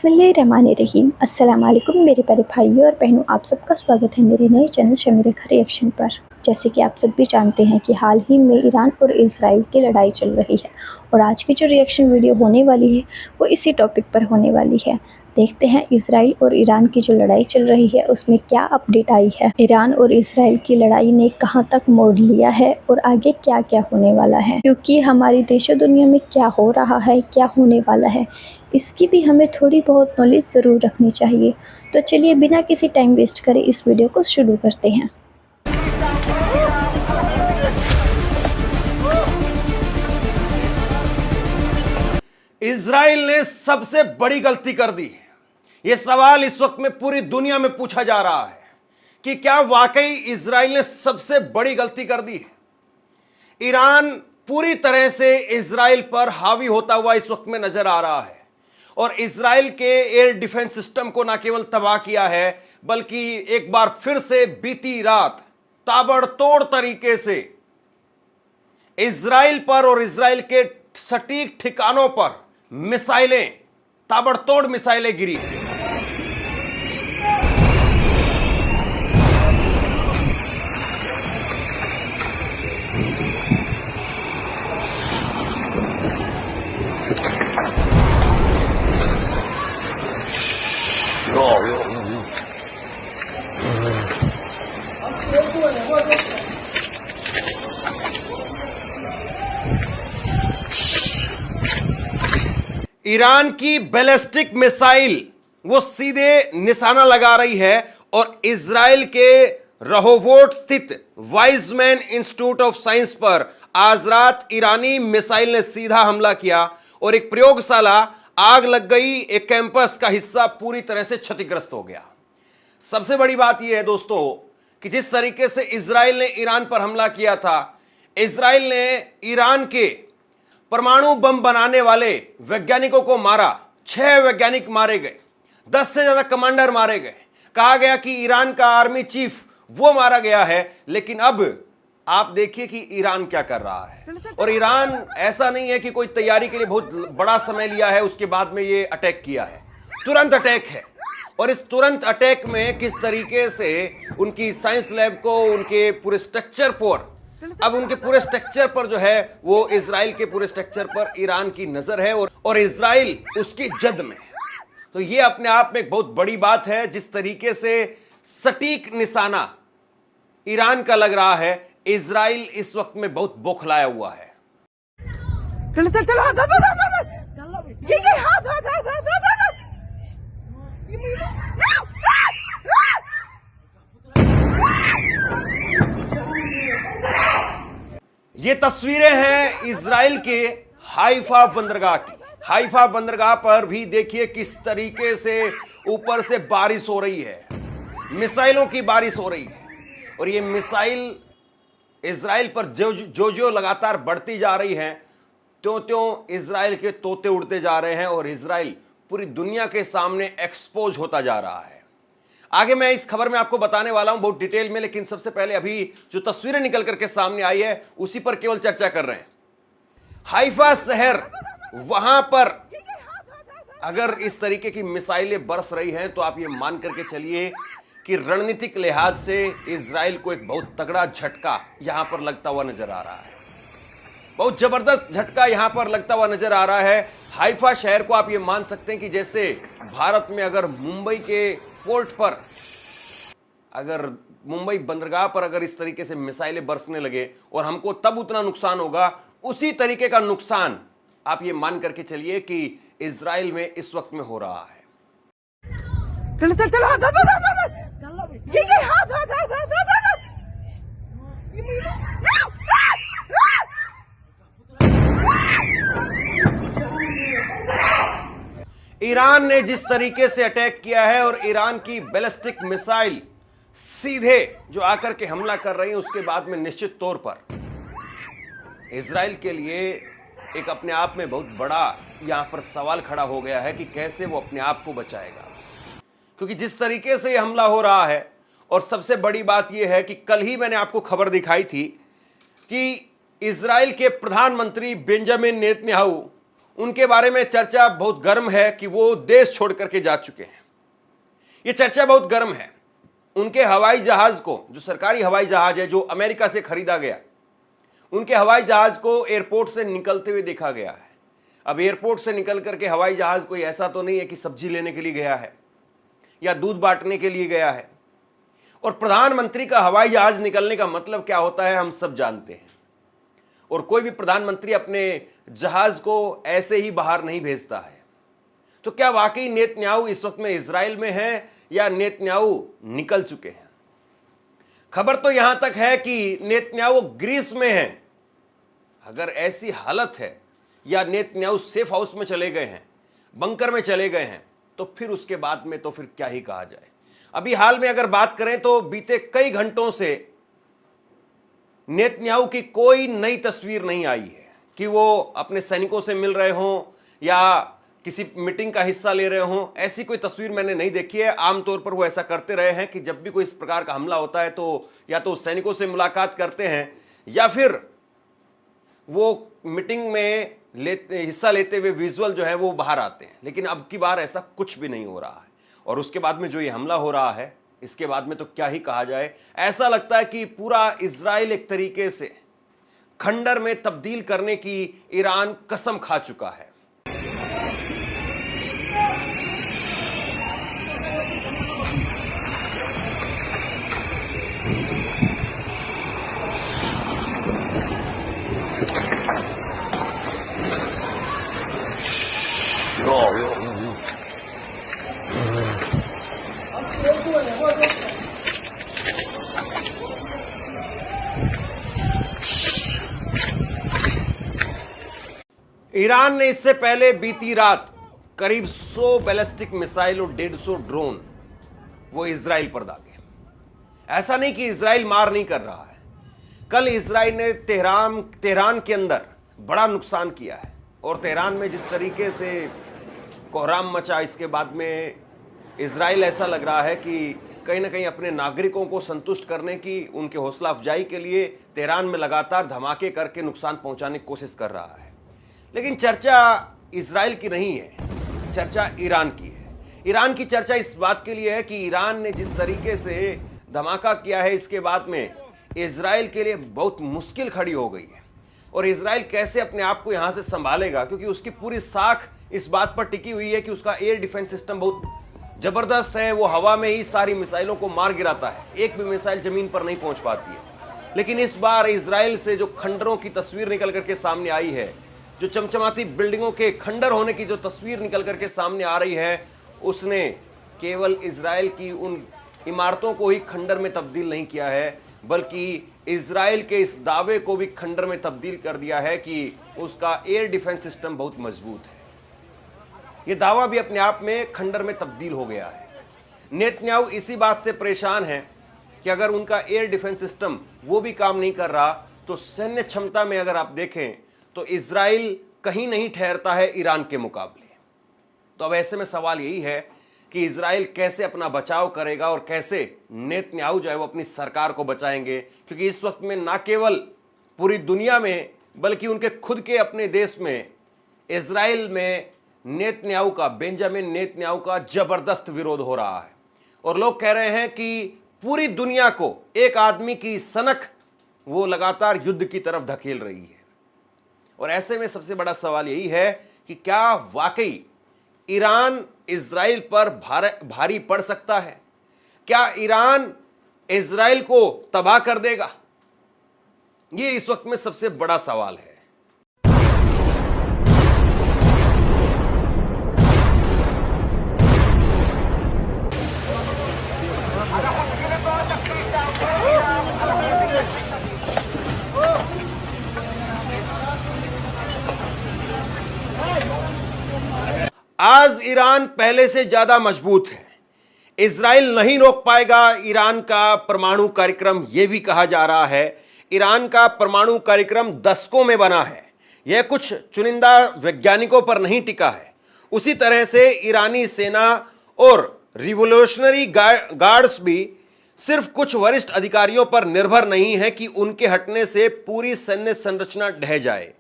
बिस्मिल्लाहिर्रहमानिर्रहीम। अस्सलाम वालेकुम मेरे प्यारे भाइयों और बहनों, आप सबका स्वागत है मेरे नए चैनल शमीर घर रिएक्शन पर। जैसे कि आप सब भी जानते हैं कि हाल ही में ईरान और इज़राइल की लड़ाई चल रही है और आज की जो रिएक्शन वीडियो होने वाली है वो इसी टॉपिक पर होने वाली है। देखते हैं इज़राइल और ईरान की जो लड़ाई चल रही है उसमें क्या अपडेट आई है, ईरान और इज़राइल की लड़ाई ने कहां तक मोड़ लिया है और आगे क्या क्या होने वाला है, क्योंकि हमारी देश और दुनिया में क्या हो रहा है, क्या होने वाला है, इसकी भी हमें थोड़ी बहुत नॉलेज ज़रूर रखनी चाहिए। तो चलिए बिना किसी टाइम वेस्ट करे इस वीडियो को शुरू करते हैं। इजराइल ने सबसे बड़ी गलती कर दी है। यह सवाल इस वक्त में पूरी दुनिया में पूछा जा रहा है कि क्या वाकई इजराइल ने सबसे बड़ी गलती कर दी है। ईरान पूरी तरह से इजराइल पर हावी होता हुआ इस वक्त में नजर आ रहा है और इजराइल के एयर डिफेंस सिस्टम को न केवल तबाह किया है बल्कि एक बार फिर से बीती रात ताबड़तोड़ तरीके से इजराइल पर और इजराइल के सटीक ठिकानों पर मिसाइलें, ताबड़तोड़ मिसाइलें गिरी। ईरान की बैलिस्टिक मिसाइल वो सीधे निशाना लगा रही है और इजराइल के रहोवोट स्थित वाइजमैन इंस्टीट्यूट ऑफ साइंस पर आज रात ईरानी मिसाइल ने सीधा हमला किया और एक प्रयोगशाला आग लग गई। एक कैंपस का हिस्सा पूरी तरह से क्षतिग्रस्त हो गया। सबसे बड़ी बात यह है दोस्तों कि जिस तरीके से इजराइल ने ईरान पर हमला किया था, इजराइल ने ईरान के परमाणु बम बनाने वाले वैज्ञानिकों को मारा। 6 वैज्ञानिक मारे गए, 10 से ज्यादा कमांडर मारे गए। कहा गया कि ईरान का आर्मी चीफ वो मारा गया है। लेकिन अब आप देखिए कि ईरान क्या कर रहा है। और ईरान ऐसा नहीं है कि कोई तैयारी के लिए बहुत बड़ा समय लिया है उसके बाद में ये अटैक किया है। तुरंत अटैक है और इस तुरंत अटैक में किस तरीके से उनकी साइंस लैब को, उनके पूरे स्ट्रक्चर पर, अब उनके पूरे स्ट्रक्चर पर जो है वो इजराइल के पूरे स्ट्रक्चर पर ईरान की नजर है और इजराइल उसकी जद में। तो ये अपने आप में एक बहुत बड़ी बात है। जिस तरीके से सटीक निशाना ईरान का लग रहा है, इजराइल इस वक्त में बहुत बौखलाया हुआ है। ये तस्वीरें हैं इजराइल के हाइफा बंदरगाह की। हाइफा बंदरगाह पर भी देखिए किस तरीके से ऊपर से बारिश हो रही है, मिसाइलों की बारिश हो रही है। और ये मिसाइल इजराइल पर जो लगातार बढ़ती जा रही है, त्यों त्यों इजराइल के तोते उड़ते जा रहे हैं और इजराइल पूरी दुनिया के सामने एक्सपोज होता जा रहा है। आगे मैं इस खबर में आपको बताने वाला हूं बहुत डिटेल में, लेकिन सबसे पहले अभी जो तस्वीरें निकल करके सामने आई है उसी पर केवल चर्चा कर रहे हैं। हाइफा शहर, वहां पर अगर इस तरीके की मिसाइलें बरस रही हैं तो आप ये मान करके चलिए कि रणनीतिक लिहाज से इजराइल को एक बहुत तगड़ा झटका यहां पर लगता हुआ नजर आ रहा है। बहुत जबरदस्त झटका यहां पर लगता हुआ नजर आ रहा है। हाइफा शहर को आप ये मान सकते हैं कि जैसे भारत में अगर मुंबई के पोर्ट पर, अगर मुंबई बंदरगाह पर अगर इस तरीके से मिसाइलें बरसने लगे और हमको तब उतना नुकसान होगा, उसी तरीके का नुकसान आप ये मान करके चलिए कि इजराइल में इस वक्त में हो रहा है। ईरान ने जिस तरीके से अटैक किया है और ईरान की बैलिस्टिक मिसाइल सीधे जो आकर के हमला कर रही है, उसके बाद में निश्चित तौर पर इजराइल के लिए एक अपने आप में बहुत बड़ा यहां पर सवाल खड़ा हो गया है कि कैसे वो अपने आप को बचाएगा। क्योंकि जिस तरीके से यह हमला हो रहा है, और सबसे बड़ी बात यह है कि कल ही मैंने आपको खबर दिखाई थी कि इजराइल के प्रधानमंत्री बेंजामिन नेतन्याहू उनके बारे में चर्चा बहुत गर्म है कि वो देश छोड़ करके जा चुके हैं। ये चर्चा बहुत गर्म है। उनके हवाई जहाज को, जो सरकारी हवाई जहाज है जो अमेरिका से खरीदा गया, उनके हवाई जहाज को एयरपोर्ट से निकलते हुए देखा गया है। अब एयरपोर्ट से निकल करके हवाई जहाज कोई ऐसा तो नहीं है कि सब्जी लेने के लिए गया है या दूध बांटने के लिए गया है। और प्रधानमंत्री का हवाई जहाज निकलने का मतलब क्या होता है हम सब जानते हैं। और कोई भी प्रधानमंत्री अपने जहाज को ऐसे ही बाहर नहीं भेजता है। तो क्या वाकई नेतन्याहू इस वक्त में इजराइल में है या नेतन्याहू निकल चुके हैं? खबर तो यहां तक है कि नेतन्याहू ग्रीस में हैं। अगर ऐसी हालत है या नेतन्याहू सेफ हाउस में चले गए हैं, बंकर में चले गए हैं, तो फिर उसके बाद में तो फिर क्या ही कहा जाए। अभी हाल में अगर बात करें तो बीते कई घंटों से नेतन्याहू की कोई नई तस्वीर नहीं आई है कि वो अपने सैनिकों से मिल रहे हों या किसी मीटिंग का हिस्सा ले रहे हों। ऐसी कोई तस्वीर मैंने नहीं देखी है। आमतौर पर वो ऐसा करते रहे हैं कि जब भी कोई इस प्रकार का हमला होता है तो या तो सैनिकों से मुलाकात करते हैं या फिर वो मीटिंग में हिस्सा लेते हुए विजुअल जो है वो बाहर आते हैं। लेकिन अब की बार ऐसा कुछ भी नहीं हो रहा है। और उसके बाद में जो ये हमला हो रहा है, इसके बाद में तो क्या ही कहा जाए। ऐसा लगता है कि पूरा इजराइल एक तरीके से खंडर में तब्दील करने की ईरान कसम खा चुका है। ईरान ने इससे पहले बीती रात करीब 100 बैलिस्टिक मिसाइल और 150 ड्रोन वो इजराइल पर दागे। ऐसा नहीं कि इजराइल मार नहीं कर रहा है। कल इजराइल ने तेहरान के अंदर बड़ा नुकसान किया है। और तेहरान में जिस तरीके से कोहराम मचा, इसके बाद में इजराइल ऐसा लग रहा है कि कहीं ना कहीं अपने नागरिकों को संतुष्ट करने की, उनके हौसला अफजाई के लिए तेहरान में लगातार धमाके करके नुकसान पहुंचाने की कोशिश कर रहा है। लेकिन चर्चा इजराइल की नहीं है, चर्चा ईरान की है। ईरान की चर्चा इस बात के लिए है कि ईरान ने जिस तरीके से धमाका किया है, इसके बाद में इजराइल के लिए बहुत मुश्किल खड़ी हो गई है। और इजराइल कैसे अपने आप को यहां से संभालेगा, क्योंकि उसकी पूरी साख इस बात पर टिकी हुई है कि उसका एयर डिफेंस सिस्टम बहुत जबरदस्त है। वो हवा में ही सारी मिसाइलों को मार गिराता है, एक भी मिसाइल जमीन पर नहीं पहुंच पाती है। लेकिन इस बार इजराइल से जो खंडरों की तस्वीर निकल करके सामने आई है, जो चमचमाती बिल्डिंगों के खंडर होने की जो तस्वीर निकल करके सामने आ रही है, उसने केवल इजराइल की उन इमारतों को ही खंडर में तब्दील नहीं किया है, बल्कि इजराइल के इस दावे को भी खंडर में तब्दील कर दिया है कि उसका एयर डिफेंस सिस्टम बहुत मजबूत है। यह दावा भी अपने आप में खंडर में तब्दील हो गया है। नेतन्याहू इसी बात से परेशान है कि अगर उनका एयर डिफेंस सिस्टम वो भी काम नहीं कर रहा, तो सैन्य क्षमता में अगर आप देखें तो इजराइल कहीं नहीं ठहरता है ईरान के मुकाबले। तो अब ऐसे में सवाल यही है कि इजराइल कैसे अपना बचाव करेगा और कैसे नेतन्याहू जो है वो अपनी सरकार को बचाएंगे। क्योंकि इस वक्त में ना केवल पूरी दुनिया में बल्कि उनके खुद के अपने देश में, इजराइल में नेतन्याहू का, बेंजामिन नेतन्याहू का जबरदस्त विरोध हो रहा है। और लोग कह रहे हैं कि पूरी दुनिया को एक आदमी की सनक वो लगातार युद्ध की तरफ धकेल रही है। और ऐसे में सबसे बड़ा सवाल यही है कि क्या वाकई ईरान इजराइल पर भारी पड़ सकता है? क्या ईरान इजराइल को तबाह कर देगा? यह इस वक्त में सबसे बड़ा सवाल है। आज ईरान पहले से ज्यादा मजबूत है। इजराइल नहीं रोक पाएगा ईरान का परमाणु कार्यक्रम, यह भी कहा जा रहा है। ईरान का परमाणु कार्यक्रम दशकों में बना है, यह कुछ चुनिंदा वैज्ञानिकों पर नहीं टिका है। उसी तरह से ईरानी सेना और रिवोल्यूशनरी गार्ड्स भी सिर्फ कुछ वरिष्ठ अधिकारियों पर निर्भर नहीं है कि उनके हटने से पूरी सैन्य संरचना ढह जाए।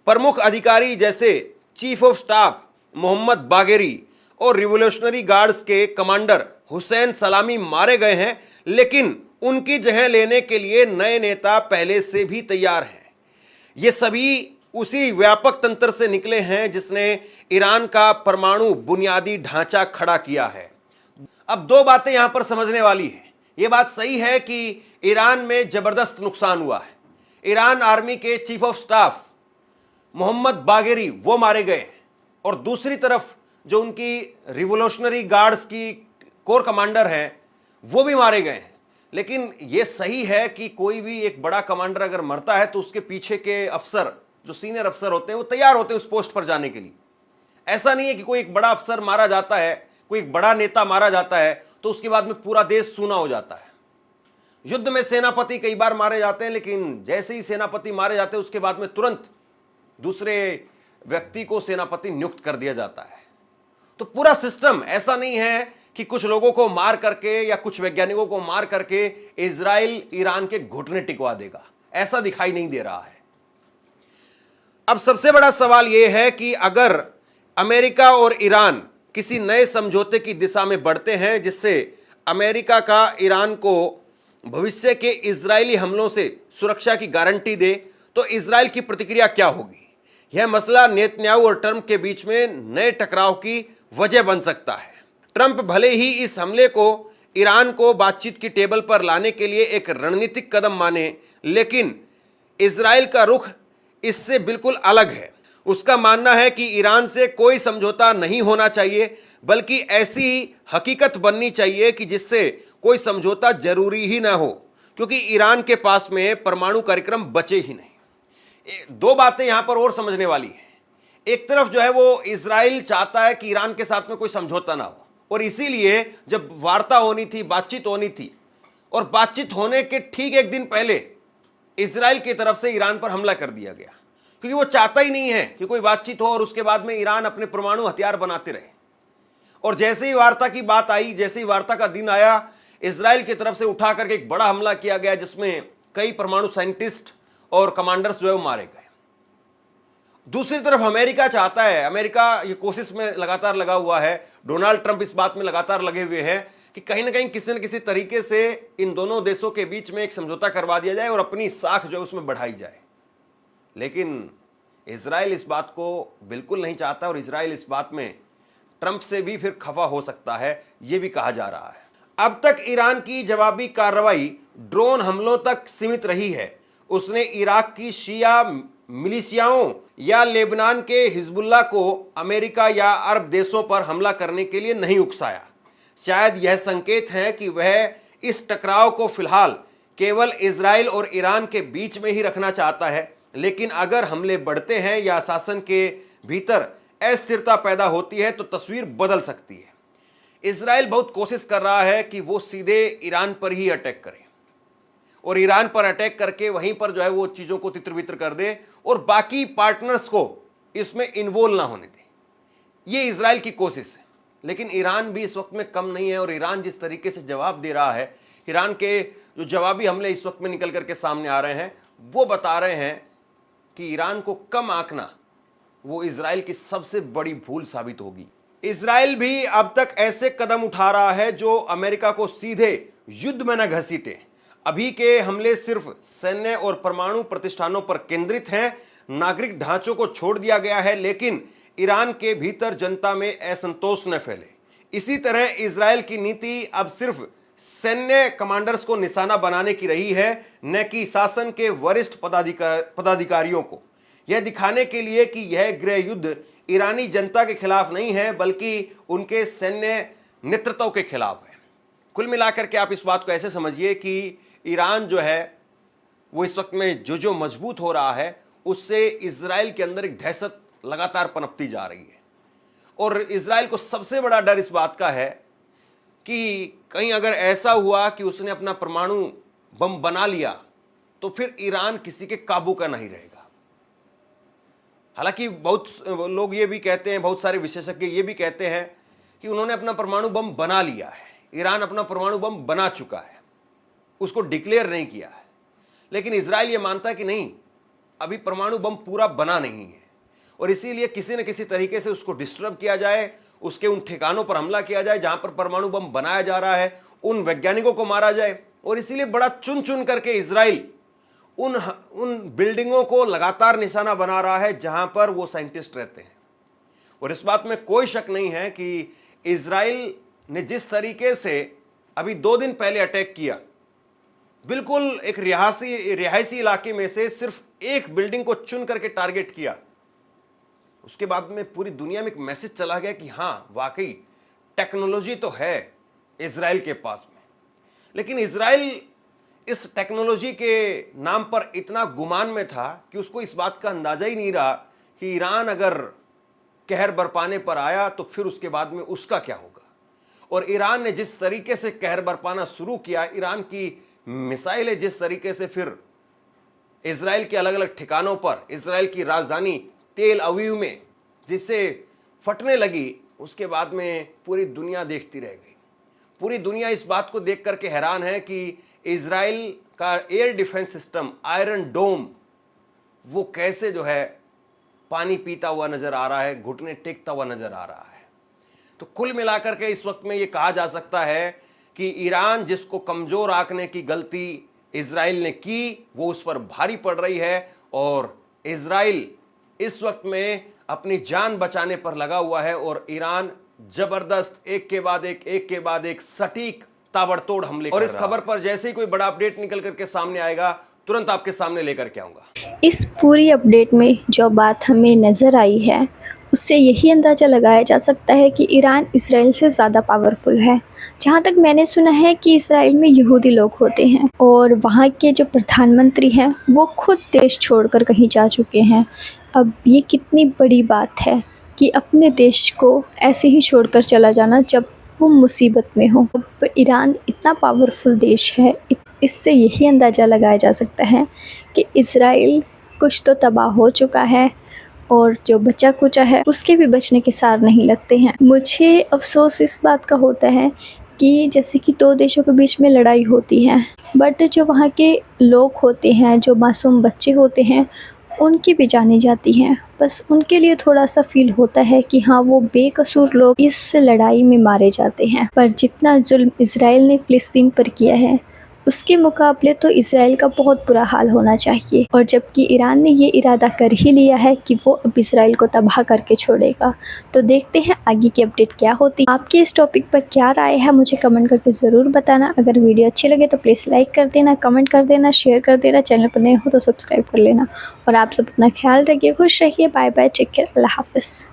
प्रमुख अधिकारी जैसे chief of staff Mohammad Bagheri और रिवोल्यूशनरी गार्ड्स के कमांडर हुसैन सलामी मारे गए हैं, लेकिन उनकी जगह लेने के लिए नए नेता पहले से भी तैयार हैं। ये सभी उसी व्यापक तंत्र से निकले हैं जिसने ईरान का परमाणु बुनियादी ढांचा खड़ा किया है। अब दो बातें यहां पर समझने वाली है। यह बात सही है कि ईरान में जबरदस्त नुकसान हुआ है। ईरान आर्मी के chief of staff Mohammad Bagheri वो मारे गए, और दूसरी तरफ जो उनकी रिवोल्यूशनरी गार्ड्स की कोर कमांडर हैं वो भी मारे गए हैं। लेकिन यह सही है कि कोई भी एक बड़ा कमांडर अगर मरता है तो उसके पीछे के अफसर, जो सीनियर अफसर होते हैं, वो तैयार होते हैं उस पोस्ट पर जाने के लिए। ऐसा नहीं है कि कोई एक बड़ा अफसर मारा जाता है, कोई एक बड़ा नेता मारा जाता है तो उसके बाद में पूरा देश सूना हो जाता है। युद्ध में सेनापति कई बार मारे जाते हैं, लेकिन जैसे ही सेनापति मारे जाते हैं उसके बाद में तुरंत दूसरे व्यक्ति को सेनापति नियुक्त कर दिया जाता है। तो पूरा सिस्टम ऐसा नहीं है कि कुछ लोगों को मार करके या कुछ वैज्ञानिकों को मार करके इजराइल ईरान के घुटने टिकवा देगा, ऐसा दिखाई नहीं दे रहा है। अब सबसे बड़ा सवाल यह है कि अगर अमेरिका और ईरान किसी नए समझौते की दिशा में बढ़ते हैं जिससे अमेरिका का ईरान को भविष्य के इजरायली हमलों से सुरक्षा की गारंटी दे, तो इजराइल की प्रतिक्रिया क्या होगी? यह मसला नेतन्याहू और ट्रंप के बीच में नए टकराव की वजह बन सकता है। ट्रंप भले ही इस हमले को ईरान को बातचीत की टेबल पर लाने के लिए एक रणनीतिक कदम माने, लेकिन इजराइल का रुख इससे बिल्कुल अलग है। उसका मानना है कि ईरान से कोई समझौता नहीं होना चाहिए, बल्कि ऐसी हकीकत बननी चाहिए कि जिससे कोई समझौता जरूरी ही ना हो, क्योंकि ईरान के पास में परमाणु कार्यक्रम बचे ही नहीं। दो बातें यहां पर और समझने वाली है। एक तरफ जो है वो इजराइल चाहता है कि ईरान के साथ में कोई समझौता ना हो, और इसीलिए जब वार्ता होनी थी, बातचीत होनी थी, और बातचीत होने के ठीक एक दिन पहले इजराइल की तरफ से ईरान पर हमला कर दिया गया, क्योंकि वो चाहता ही नहीं है कि कोई बातचीत हो और उसके बाद में ईरान अपने परमाणु हथियार बनाते रहे। और जैसे ही वार्ता की बात आई, जैसे ही वार्ता का दिन आया, इजराइल की तरफ से उठा करके एक बड़ा हमला किया गया जिसमें कई परमाणु साइंटिस्ट और कमांडर्स जो है वो मारे गए। दूसरी तरफ अमेरिका चाहता है, अमेरिका ये कोशिश में लगातार लगा हुआ है, डोनाल्ड ट्रंप इस बात में लगातार लगे हुए हैं कि कहीं ना कहीं किसी न किसी तरीके से इन दोनों देशों के बीच में एक समझौता करवा दिया जाए और अपनी साख जो है उसमें बढ़ाई जाए। लेकिन इजराइल इस बात को बिल्कुल नहीं चाहता, और इजराइल इस बात में ट्रंप से भी फिर खफा हो सकता है, यह भी कहा जा रहा है। अब तक ईरान की जवाबी कार्रवाई ड्रोन हमलों तक सीमित रही है। उसने इराक की शिया मिलिशियाओं या लेबनान के हिजबुल्लाह को अमेरिका या अरब देशों पर हमला करने के लिए नहीं उकसाया। शायद यह संकेत है कि वह इस टकराव को फिलहाल केवल इजराइल और ईरान के बीच में ही रखना चाहता है, लेकिन अगर हमले बढ़ते हैं या शासन के भीतर अस्थिरता पैदा होती है तो तस्वीर बदल सकती है। इजराइल बहुत कोशिश कर रहा है कि वो सीधे ईरान पर ही अटैक करे, और ईरान पर अटैक करके वहीं पर जो है वो चीज़ों को तितर-बितर कर दे और बाकी पार्टनर्स को इसमें इन्वॉल्व ना होने दे। ये इजराइल की कोशिश है। लेकिन ईरान भी इस वक्त में कम नहीं है, और ईरान जिस तरीके से जवाब दे रहा है, ईरान के जो जवाबी हमले इस वक्त में निकल करके सामने आ रहे हैं, वो बता रहे हैं कि ईरान को कम आंकना वो इजराइल की सबसे बड़ी भूल साबित होगी। इजराइल भी अब तक ऐसे कदम उठा रहा है जो अमेरिका को सीधे युद्ध में न घसीटे। अभी के हमले सिर्फ सैन्य और परमाणु प्रतिष्ठानों पर केंद्रित हैं, नागरिक ढांचों को छोड़ दिया गया है, लेकिन ईरान के भीतर जनता में असंतोष न फैले। इसी तरह इजराइल की नीति अब सिर्फ सैन्य कमांडर्स को निशाना बनाने की रही है, न कि शासन के वरिष्ठ पदाधिकारियों को, यह दिखाने के लिए कि यह गृह युद्ध ईरानी जनता के खिलाफ नहीं है बल्कि उनके सैन्य नेतृत्व के खिलाफ है। कुल मिलाकर के आप इस बात को ऐसे समझिए कि ईरान जो है वो इस वक्त में जो मजबूत हो रहा है, उससे इजराइल के अंदर एक दहशत लगातार पनपती जा रही है। और इजराइल को सबसे बड़ा डर इस बात का है कि कहीं अगर ऐसा हुआ कि उसने अपना परमाणु बम बना लिया तो फिर ईरान किसी के काबू का नहीं रहेगा। हालांकि बहुत लोग ये भी कहते हैं, बहुत सारे विशेषज्ञ ये भी कहते हैं कि उन्होंने अपना परमाणु बम बना लिया है, ईरान अपना परमाणु बम बना चुका है, उसको डिक्लेयर नहीं किया है। लेकिन इजराइल ये मानता है कि नहीं, अभी परमाणु बम पूरा बना नहीं है, और इसीलिए किसी न किसी तरीके से उसको डिस्टर्ब किया जाए, उसके उन ठिकानों पर हमला किया जाए जहां पर परमाणु बम बनाया जा रहा है, उन वैज्ञानिकों को मारा जाए। और इसीलिए बड़ा चुन चुन करके इजराइल उन बिल्डिंगों को लगातार निशाना बना रहा है जहां पर वो साइंटिस्ट रहते हैं। और इस बात में कोई शक नहीं है कि इजराइल ने जिस तरीके से अभी 2 दिन पहले अटैक किया, बिल्कुल एक रिहायशी इलाके में से सिर्फ एक बिल्डिंग को चुन करके टारगेट किया, उसके बाद में पूरी दुनिया में एक मैसेज चला गया कि हां वाकई टेक्नोलॉजी तो है इजराइल के पास में। लेकिन इजराइल इस टेक्नोलॉजी के नाम पर इतना गुमान में था कि उसको इस बात का अंदाजा ही नहीं रहा कि ईरान अगर कहर बरपाने पर आया तो फिर उसके बाद में उसका क्या होगा। और ईरान ने जिस तरीके से कहर बरपाना शुरू किया, ईरान की मिसाइलें जिस तरीके से फिर इजराइल के अलग अलग ठिकानों पर, इजराइल की राजधानी तेल अवीव में जिससे फटने लगी, उसके बाद में पूरी दुनिया देखती रह गई। पूरी दुनिया इस बात को देख करके हैरान है कि इजराइल का एयर डिफेंस सिस्टम आयरन डोम वो कैसे जो है पानी पीता हुआ नजर आ रहा है, घुटने टेकता हुआ नजर आ रहा है। तो कुल मिलाकर के इस वक्त में ये कहा जा सकता है कि ईरान जिसको कमजोर आंकने की गलती इजराइल ने की, वो उस पर भारी पड़ रही है। और इजराइल इस वक्त में अपनी जान बचाने पर लगा हुआ है और ईरान जबरदस्त एक के बाद एक सटीक ताबड़तोड़ हमले और इस खबर पर जैसे ही कोई बड़ा अपडेट निकल करके सामने आएगा, तुरंत आपके सामने लेकर के आऊंगा। इस पूरी अपडेट में जो बात हमें नज़र आई है उससे यही अंदाज़ा लगाया जा सकता है कि ईरान इसराइल से ज़्यादा पावरफुल है। जहाँ तक मैंने सुना है कि इसराइल में यहूदी लोग होते हैं और वहाँ के जो प्रधानमंत्री हैं वो खुद देश छोड़कर कहीं जा चुके हैं। अब ये कितनी बड़ी बात है कि अपने देश को ऐसे ही छोड़कर चला जाना जब वो मुसीबत में हो। अब ईरान इतना पावरफुल देश है, इससे यही अंदाज़ा लगाया जा सकता है कि इसराइल कुछ तो तबाह हो चुका है और जो बचा कुचा है उसके भी बचने के सार नहीं लगते हैं। मुझे अफसोस इस बात का होता है कि जैसे कि 2 देशों के बीच में लड़ाई होती है, बट जो वहाँ के लोग होते हैं, जो मासूम बच्चे होते हैं, उनकी भी जाने जाती हैं। बस उनके लिए थोड़ा सा फील होता है कि हाँ वो बेकसूर लोग इस लड़ाई में मारे जाते हैं। पर जितना जुल्म इजराइल ने फ़िलिस्तीन पर किया है उसके मुकाबले तो इजराइल का बहुत बुरा हाल होना चाहिए। और जबकि ईरान ने ये इरादा कर ही लिया है कि वो अब इजराइल को तबाह करके छोड़ेगा, तो देखते हैं आगे की अपडेट क्या होती है। आपकी इस टॉपिक पर क्या राय है मुझे कमेंट करके ज़रूर बताना। अगर वीडियो अच्छी लगे तो प्लीज़ लाइक कर देना, कमेंट कर देना, शेयर कर देना। चैनल पर नए हो तो सब्सक्राइब कर लेना। और आप सब अपना ख्याल रखिए, खुश रहिए। बाय बाय, टेक केयर, अल्लाह हाफिज़।